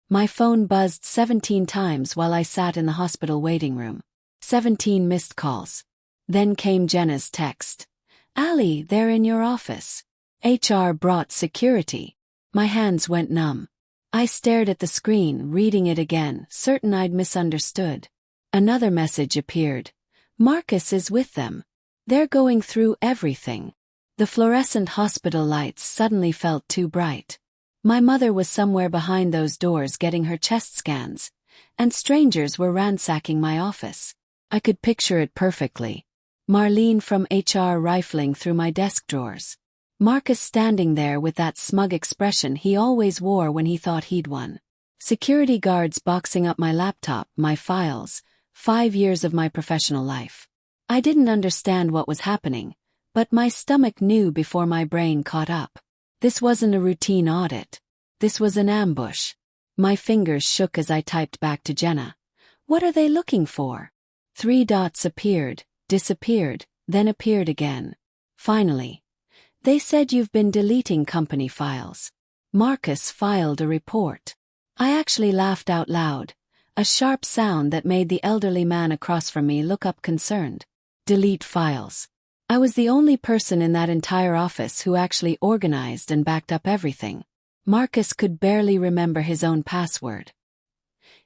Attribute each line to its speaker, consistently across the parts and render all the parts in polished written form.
Speaker 1: My phone buzzed 17 times while I sat in the hospital waiting room. 17 missed calls. Then came Jenna's text. "Ali, they're in your office. HR brought security." My hands went numb. I stared at the screen, reading it again, certain I'd misunderstood. Another message appeared. "Marcus is with them. They're going through everything." The fluorescent hospital lights suddenly felt too bright. My mother was somewhere behind those doors getting her chest scans, and strangers were ransacking my office. I could picture it perfectly. Marlene from HR rifling through my desk drawers. Marcus standing there with that smug expression he always wore when he thought he'd won. Security guards boxing up my laptop, my files, 5 years of my professional life. I didn't understand what was happening, but my stomach knew before my brain caught up. This wasn't a routine audit. This was an ambush. My fingers shook as I typed back to Jenna. "What are they looking for?" 3 dots appeared, disappeared, then appeared again. Finally. "They said you've been deleting company files. Marcus filed a report." I actually laughed out loud, a sharp sound that made the elderly man across from me look up concerned. Delete files. I was the only person in that entire office who actually organized and backed up everything. Marcus could barely remember his own password.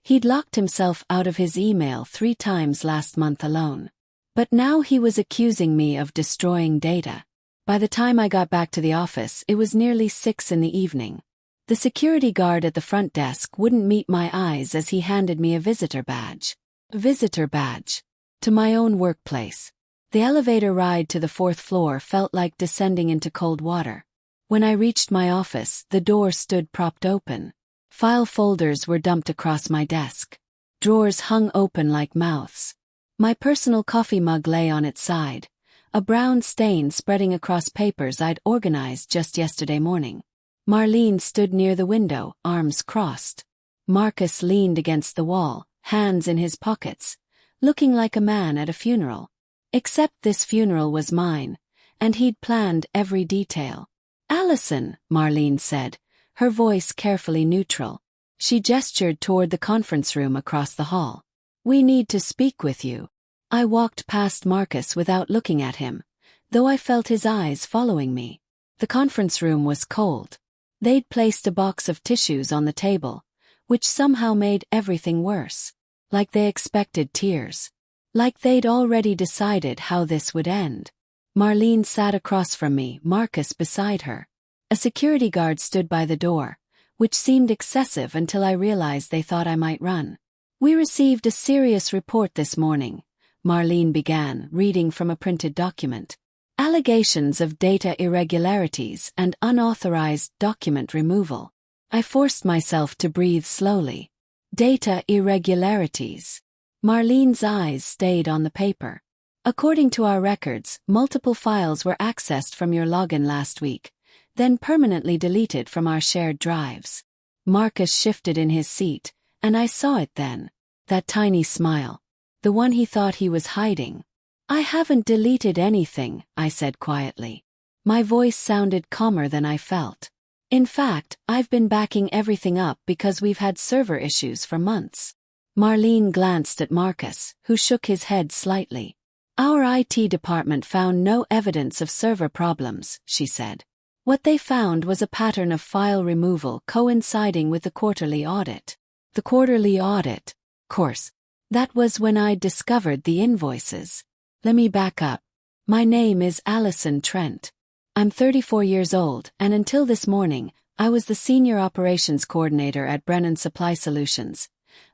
Speaker 1: He'd locked himself out of his email 3 times last month alone. But now he was accusing me of destroying data. By the time I got back to the office, it was nearly 6 in the evening. The security guard at the front desk wouldn't meet my eyes as he handed me a visitor badge. Visitor badge. To my own workplace. The elevator ride to the 4th floor felt like descending into cold water. When I reached my office, the door stood propped open. File folders were dumped across my desk. Drawers hung open like mouths. My personal coffee mug lay on its side, a brown stain spreading across papers I'd organized just yesterday morning. Marlene stood near the window, arms crossed. Marcus leaned against the wall, hands in his pockets, looking like a man at a funeral. Except this funeral was mine, and he'd planned every detail. "Allison," Marlene said, her voice carefully neutral. She gestured toward the conference room across the hall. "We need to speak with you." I walked past Marcus without looking at him, though I felt his eyes following me. The conference room was cold. They'd placed a box of tissues on the table, which somehow made everything worse. Like they expected tears. Like they'd already decided how this would end. Marlene sat across from me, Marcus beside her. A security guard stood by the door, which seemed excessive until I realized they thought I might run. "We received a serious report this morning," Marlene began, reading from a printed document. "Allegations of data irregularities and unauthorized document removal." I forced myself to breathe slowly. Data irregularities. Marlene's eyes stayed on the paper. "According to our records, multiple files were accessed from your login last week, then permanently deleted from our shared drives." Marcus shifted in his seat, and I saw it then. That tiny smile. The one he thought he was hiding. "I haven't deleted anything," I said quietly. My voice sounded calmer than I felt. "In fact, I've been backing everything up because we've had server issues for months." Marlene glanced at Marcus, who shook his head slightly. "Our IT department found no evidence of server problems," she said. "What they found was a pattern of file removal coinciding with the quarterly audit." The quarterly audit. Course. That was when I discovered the invoices. Let me back up. My name is Allison Trent. I'm 34 years old, and until this morning, I was the Senior Operations Coordinator at Brennan Supply Solutions,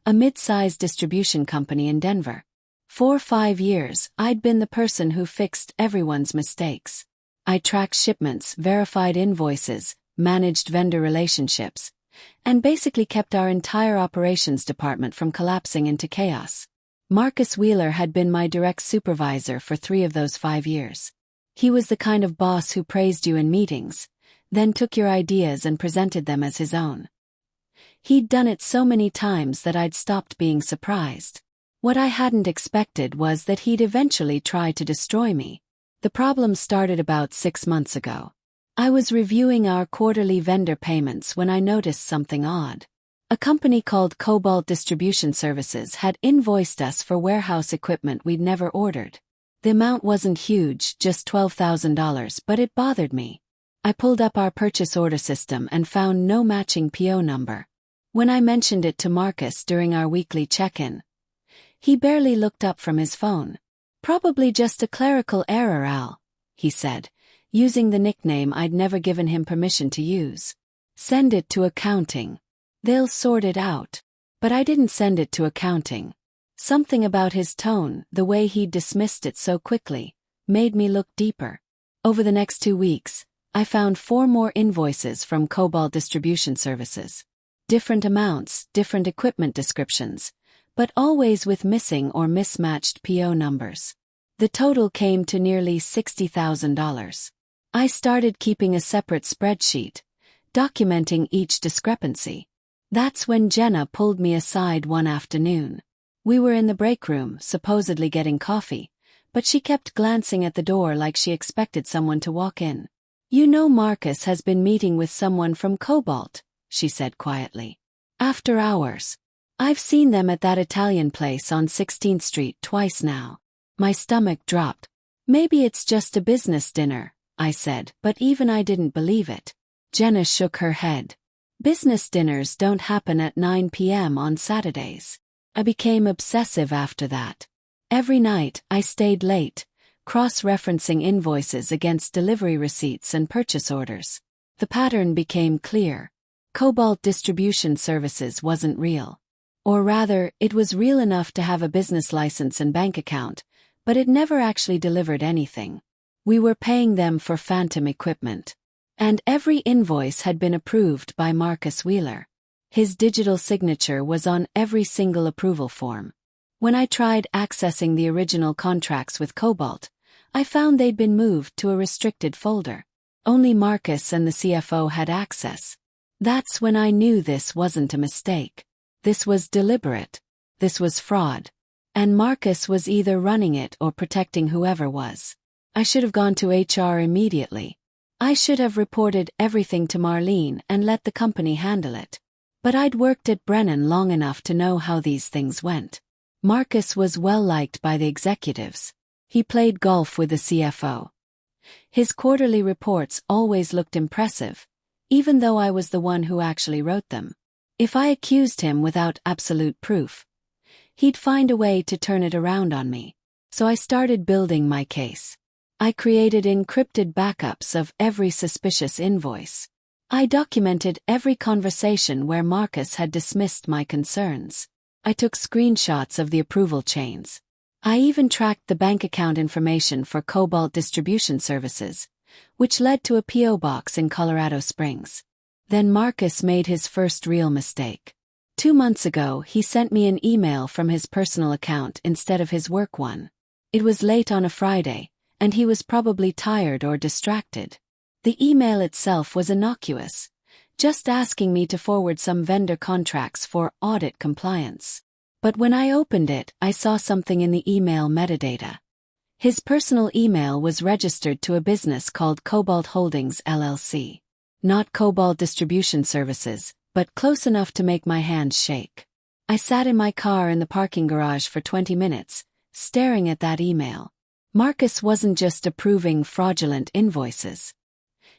Speaker 1: a mid-sized distribution company in Denver. For 5 years, I'd been the person who fixed everyone's mistakes. I tracked shipments, verified invoices, managed vendor relationships, and basically kept our entire operations department from collapsing into chaos. Marcus Wheeler had been my direct supervisor for 3 of those 5 years. He was the kind of boss who praised you in meetings, then took your ideas and presented them as his own. He'd done it so many times that I'd stopped being surprised. What I hadn't expected was that he'd eventually try to destroy me. The problem started about 6 months ago. I was reviewing our quarterly vendor payments when I noticed something odd. A company called Cobalt Distribution Services had invoiced us for warehouse equipment we'd never ordered. The amount wasn't huge, just $12,000, but it bothered me. I pulled up our purchase order system and found no matching PO number. When I mentioned it to Marcus during our weekly check-in, he barely looked up from his phone. "Probably just a clerical error, Al," he said, using the nickname I'd never given him permission to use. "Send it to accounting. They'll sort it out." But I didn't send it to accounting. Something about his tone, the way he dismissed it so quickly, made me look deeper. Over the next 2 weeks, I found 4 more invoices from Cobalt Distribution Services. Different amounts, different equipment descriptions, but always with missing or mismatched PO numbers. The total came to nearly $60,000. I started keeping a separate spreadsheet, documenting each discrepancy. That's when Jenna pulled me aside one afternoon. We were in the break room, supposedly getting coffee, but she kept glancing at the door like she expected someone to walk in. "You know Marcus has been meeting with someone from Cobalt," she said quietly. "After hours. I've seen them at that Italian place on 16th Street twice now." My stomach dropped. "Maybe it's just a business dinner," I said, but even I didn't believe it. Jenna shook her head. "Business dinners don't happen at 9 p.m. on Saturdays." I became obsessive after that. Every night, I stayed late, cross-referencing invoices against delivery receipts and purchase orders. The pattern became clear. Cobalt Distribution Services wasn't real. Or rather, it was real enough to have a business license and bank account, but it never actually delivered anything. We were paying them for phantom equipment. And every invoice had been approved by Marcus Wheeler. His digital signature was on every single approval form. When I tried accessing the original contracts with Cobalt, I found they'd been moved to a restricted folder. Only Marcus and the CFO had access. That's when I knew this wasn't a mistake. This was deliberate. This was fraud. And Marcus was either running it or protecting whoever was. I should have gone to HR immediately. I should have reported everything to Marlene and let the company handle it. But I'd worked at Brennan long enough to know how these things went. Marcus was well liked by the executives. He played golf with the CFO. His quarterly reports always looked impressive, even though I was the one who actually wrote them. If I accused him without absolute proof, he'd find a way to turn it around on me. So I started building my case. I created encrypted backups of every suspicious invoice. I documented every conversation where Marcus had dismissed my concerns. I took screenshots of the approval chains. I even tracked the bank account information for Cobalt Distribution Services, which led to a P.O. box in Colorado Springs. Then Marcus made his first real mistake. 2 months ago, he sent me an email from his personal account instead of his work one. It was late on a Friday, and he was probably tired or distracted. The email itself was innocuous, just asking me to forward some vendor contracts for audit compliance. But when I opened it, I saw something in the email metadata. His personal email was registered to a business called Cobalt Holdings LLC. Not Cobalt Distribution Services, but close enough to make my hands shake. I sat in my car in the parking garage for 20 minutes, staring at that email. Marcus wasn't just approving fraudulent invoices.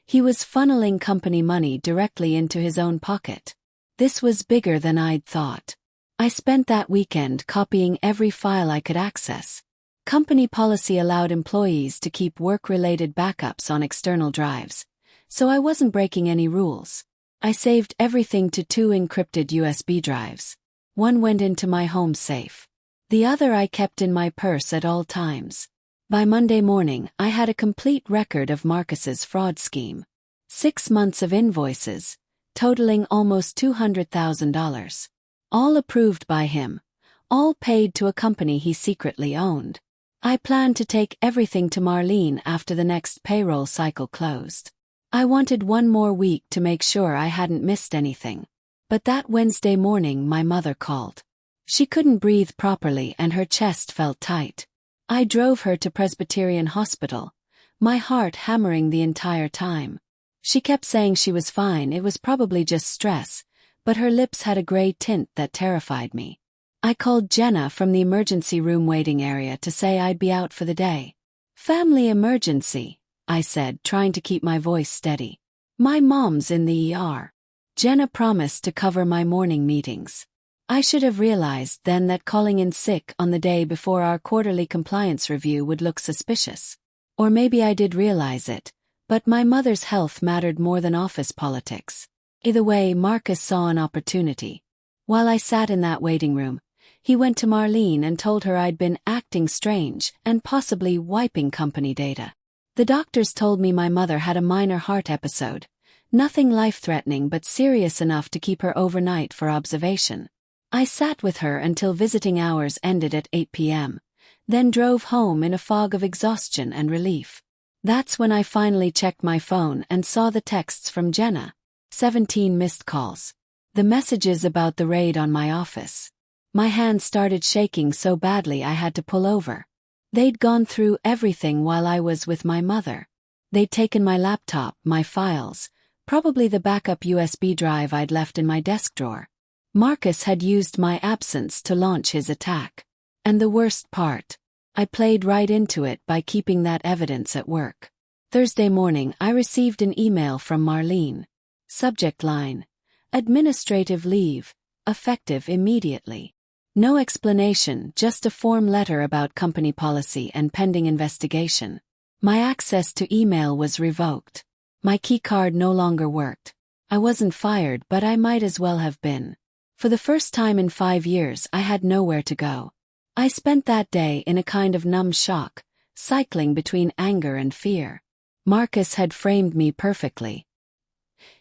Speaker 1: He was funneling company money directly into his own pocket. This was bigger than I'd thought. I spent that weekend copying every file I could access. Company policy allowed employees to keep work-related backups on external drives, so I wasn't breaking any rules. I saved everything to 2 encrypted USB drives. One went into my home safe. The other I kept in my purse at all times. By Monday morning, I had a complete record of Marcus's fraud scheme. 6 months of invoices, totaling almost $200,000. All approved by him, all paid to a company he secretly owned. I planned to take everything to Marlene after the next payroll cycle closed. I wanted 1 more week to make sure I hadn't missed anything. But that Wednesday morning my mother called. She couldn't breathe properly and her chest felt tight. I drove her to Presbyterian Hospital, my heart hammering the entire time. She kept saying she was fine, it was probably just stress, but her lips had a gray tint that terrified me. I called Jenna from the emergency room waiting area to say I'd be out for the day. Family emergency, I said, trying to keep my voice steady. My mom's in the ER. Jenna promised to cover my morning meetings. I should have realized then that calling in sick on the day before our quarterly compliance review would look suspicious. Or maybe I did realize it, but my mother's health mattered more than office politics. Either way, Marcus saw an opportunity. While I sat in that waiting room, he went to Marlene and told her I'd been acting strange and possibly wiping company data. The doctors told me my mother had a minor heart episode, nothing life-threatening but serious enough to keep her overnight for observation. I sat with her until visiting hours ended at 8 p.m., then drove home in a fog of exhaustion and relief. That's when I finally checked my phone and saw the texts from Jenna. 17 missed calls. The messages about the raid on my office. My hands started shaking so badly I had to pull over. They'd gone through everything while I was with my mother. They'd taken my laptop, my files, probably the backup USB drive I'd left in my desk drawer. Marcus had used my absence to launch his attack. And the worst part, I played right into it by keeping that evidence at work. Thursday morning I received an email from Marlene. Subject line: administrative leave, effective immediately. No explanation, just a form letter about company policy and pending investigation. My access to email was revoked. My keycard no longer worked. I wasn't fired, but I might as well have been. For the first time in 5 years I had nowhere to go. I spent that day in a kind of numb shock, cycling between anger and fear. Marcus had framed me perfectly.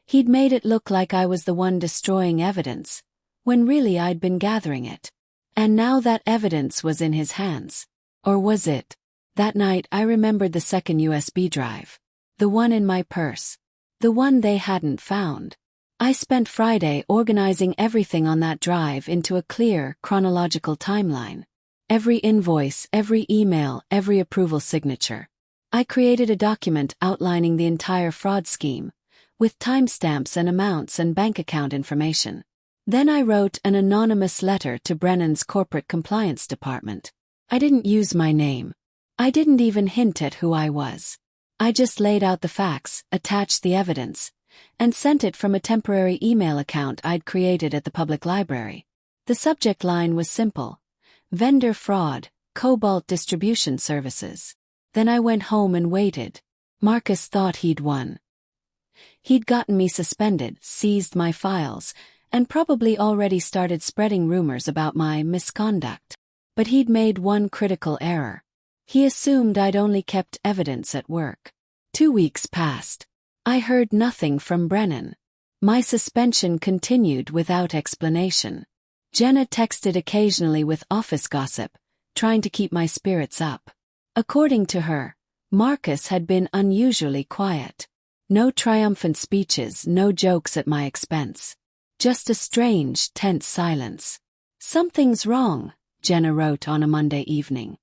Speaker 1: He'd made it look like I was the one destroying evidence, when really I'd been gathering it. And now that evidence was in his hands. Or was it? That night I remembered the second USB drive. The one in my purse. The one they hadn't found. I spent Friday organizing everything on that drive into a clear, chronological timeline. Every invoice, every email, every approval signature. I created a document outlining the entire fraud scheme, with timestamps and amounts and bank account information. Then I wrote an anonymous letter to Brennan's corporate compliance department. I didn't use my name. I didn't even hint at who I was. I just laid out the facts, attached the evidence, and sent it from a temporary email account I'd created at the public library. The subject line was simple: vendor fraud, Cobalt Distribution Services. Then I went home and waited. Marcus thought he'd won. He'd gotten me suspended, seized my files, and probably already started spreading rumors about my misconduct. But he'd made one critical error. He assumed I'd only kept evidence at work. 2 weeks passed. I heard nothing from Brennan. My suspension continued without explanation. Jenna texted occasionally with office gossip, trying to keep my spirits up. According to her, Marcus had been unusually quiet. No triumphant speeches, no jokes at my expense. Just a strange, tense silence. Something's wrong, Jenna wrote on a Monday evening.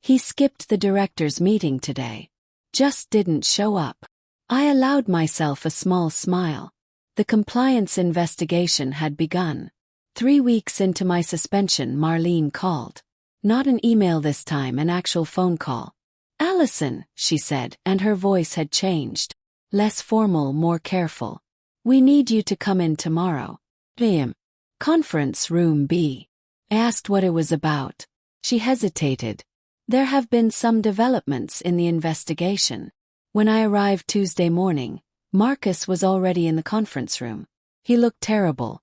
Speaker 1: He skipped the directors' meeting today. Just didn't show up. I allowed myself a small smile. The compliance investigation had begun. 3 weeks into my suspension, Marlene called. Not an email this time, an actual phone call. "Allison," she said, and her voice had changed. Less formal, more careful. "We need you to come in tomorrow." "PM. Conference room B." I asked what it was about. She hesitated. "There have been some developments in the investigation." When I arrived Tuesday morning, Marcus was already in the conference room. He looked terrible.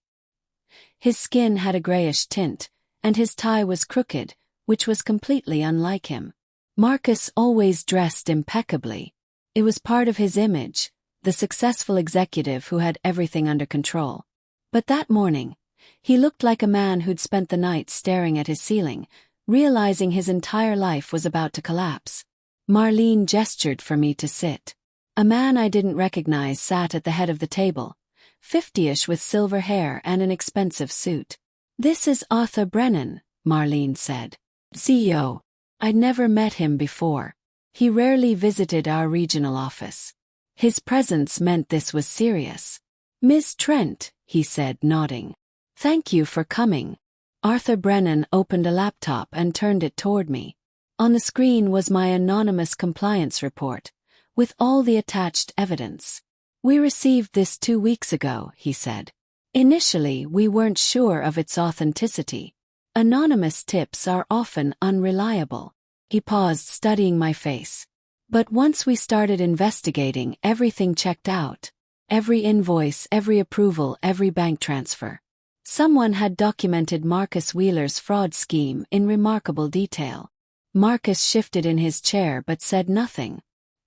Speaker 1: His skin had a grayish tint, and his tie was crooked, which was completely unlike him. Marcus always dressed impeccably. It was part of his image, the successful executive who had everything under control. But that morning, he looked like a man who'd spent the night staring at his ceiling, realizing his entire life was about to collapse. Marlene gestured for me to sit. A man I didn't recognize sat at the head of the table, 50-ish with silver hair and an expensive suit. "This is Arthur Brennan," Marlene said. "CEO." I'd never met him before. He rarely visited our regional office. His presence meant this was serious. Ms. Trent, he said, nodding. Thank you for coming. Arthur Brennan opened a laptop and turned it toward me. On the screen was my anonymous compliance report, with all the attached evidence. We received this 2 weeks ago, he said. Initially, we weren't sure of its authenticity. Anonymous tips are often unreliable. He paused, studying my face. But once we started investigating, everything checked out. Every invoice, every approval, every bank transfer. Someone had documented Marcus Wheeler's fraud scheme in remarkable detail. Marcus shifted in his chair but said nothing.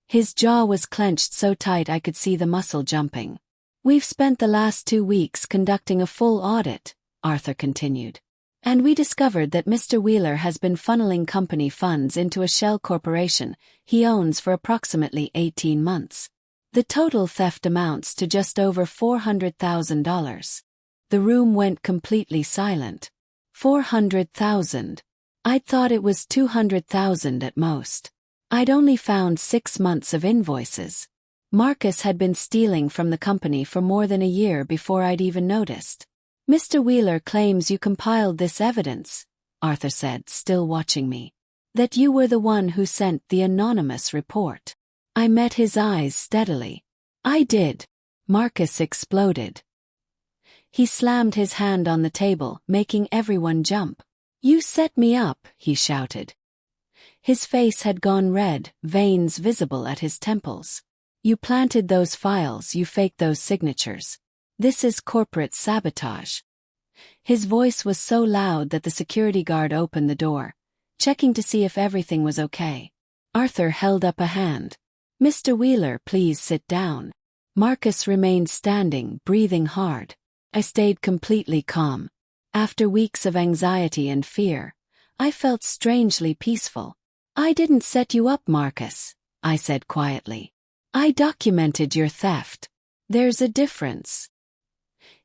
Speaker 1: His jaw was clenched so tight I could see the muscle jumping. We've spent the last 2 weeks conducting a full audit, Arthur continued. And we discovered that Mr. Wheeler has been funneling company funds into a shell corporation he owns for approximately 18 months. The total theft amounts to just over $400,000. The room went completely silent. 400,000. I'd thought it was 200,000 at most. I'd only found 6 months of invoices. Marcus had been stealing from the company for more than a year before I'd even noticed. Mr. Wheeler claims you compiled this evidence, Arthur said, still watching me. That you were the one who sent the anonymous report. I met his eyes steadily. I did. Marcus exploded. He slammed his hand on the table, making everyone jump. You set me up, he shouted. His face had gone red, veins visible at his temples. You planted those files, you faked those signatures. This is corporate sabotage. His voice was so loud that the security guard opened the door, checking to see if everything was okay. Arthur held up a hand. Mr. Wheeler, please sit down. Marcus remained standing, breathing hard. I stayed completely calm. After weeks of anxiety and fear, I felt strangely peaceful. I didn't set you up, Marcus, I said quietly. I documented your theft. There's a difference.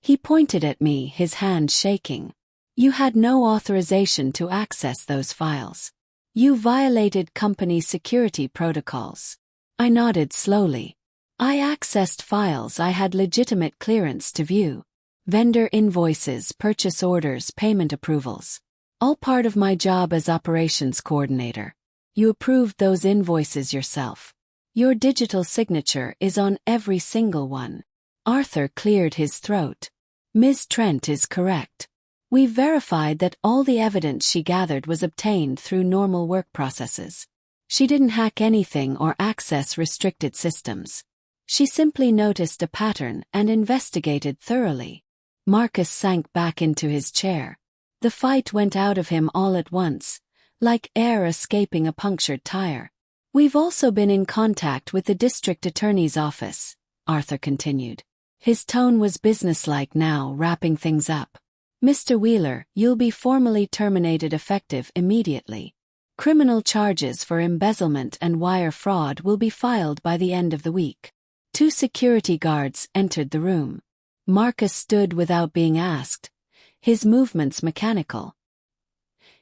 Speaker 1: He pointed at me, his hand shaking. You had no authorization to access those files. You violated company security protocols. I nodded slowly. I accessed files I had legitimate clearance to view. Vendor invoices, purchase orders, payment approvals. All part of my job as operations coordinator. You approved those invoices yourself. Your digital signature is on every single one. Arthur cleared his throat. Ms. Trent is correct. We verified that all the evidence she gathered was obtained through normal work processes. She didn't hack anything or access restricted systems. She simply noticed a pattern and investigated thoroughly. Marcus sank back into his chair. The fight went out of him all at once, like air escaping a punctured tire. We've also been in contact with the district attorney's office, Arthur continued. His tone was businesslike now, wrapping things up. Mr. Wheeler, you'll be formally terminated effective immediately. Criminal charges for embezzlement and wire fraud will be filed by the end of the week. 2 security guards entered the room. Marcus stood without being asked, his movements mechanical.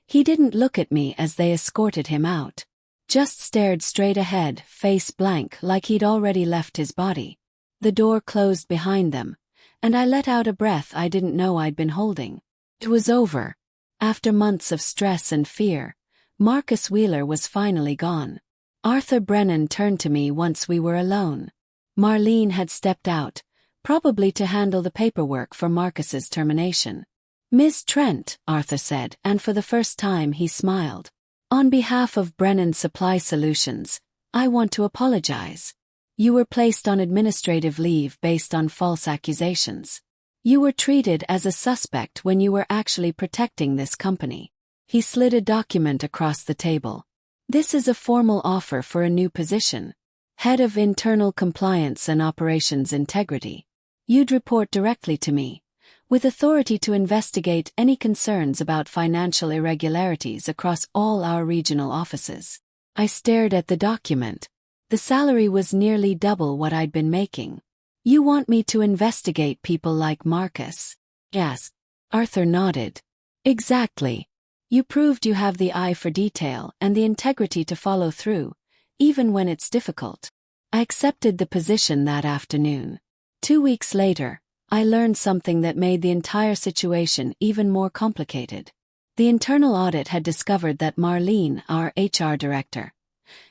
Speaker 1: He didn't look at me as they escorted him out. Just stared straight ahead, face blank, like he'd already left his body. The door closed behind them, and I let out a breath I didn't know I'd been holding. It was over. After months of stress and fear, Marcus Wheeler was finally gone. Arthur Brennan turned to me once we were alone. Marlene had stepped out, probably to handle the paperwork for Marcus's termination. Ms. Trent, Arthur said, and for the first time he smiled. On behalf of Brennan Supply Solutions, I want to apologize. You were placed on administrative leave based on false accusations. You were treated as a suspect when you were actually protecting this company. He slid a document across the table. This is a formal offer for a new position. Head of Internal Compliance and Operations Integrity. You'd report directly to me, with authority to investigate any concerns about financial irregularities across all our regional offices. I stared at the document. The salary was nearly double what I'd been making. You want me to investigate people like Marcus? Yes. Arthur nodded. Exactly. You proved you have the eye for detail and the integrity to follow through, even when it's difficult. I accepted the position that afternoon. 2 weeks later, I learned something that made the entire situation even more complicated. The internal audit had discovered that Marlene, our HR director,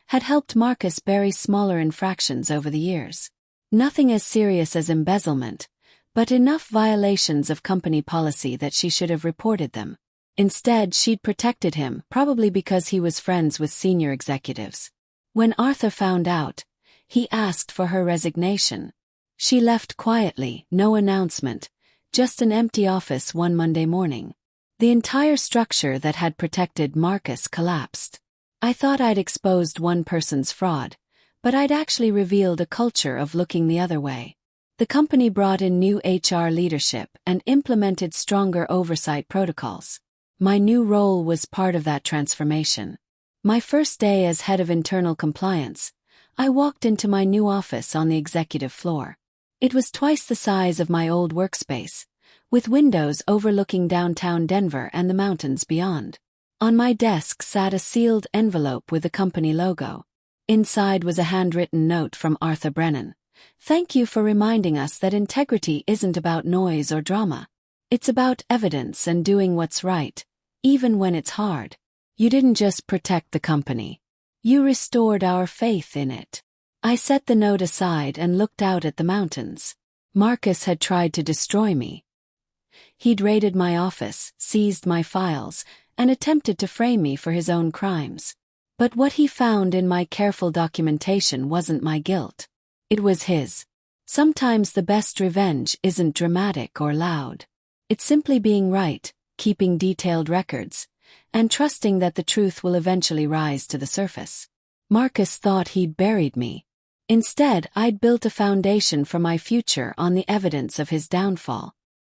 Speaker 1: had helped Marcus bury smaller infractions over the years. Nothing as serious as embezzlement, but enough violations of company policy that she should have reported them. Instead, she'd protected him, probably because he was friends with senior executives. When Arthur found out, he asked for her resignation. She left quietly, no announcement, just an empty office one Monday morning. The entire structure that had protected Marcus collapsed. I thought I'd exposed one person's fraud, but I'd actually revealed a culture of looking the other way. The company brought in new HR leadership and implemented stronger oversight protocols. My new role was part of that transformation. My first day as head of internal compliance, I walked into my new office on the executive floor. It was twice the size of my old workspace, with windows overlooking downtown Denver and the mountains beyond. On my desk sat a sealed envelope with the company logo. Inside was a handwritten note from Arthur Brennan. "Thank you for reminding us that integrity isn't about noise or drama. It's about evidence and doing what's right, even when it's hard. You didn't just protect the company. You restored our faith in it." I set the note aside and looked out at the mountains. Marcus had tried to destroy me. He'd raided my office, seized my files, and attempted to frame me for his own crimes. But what he found in my careful documentation wasn't my guilt. It was his. Sometimes the best revenge isn't dramatic or loud. It's simply being right, keeping detailed records, and trusting that the truth will eventually rise to the surface. Marcus thought he'd buried me. Instead, I'd built a foundation for my future on the evidence of his downfall.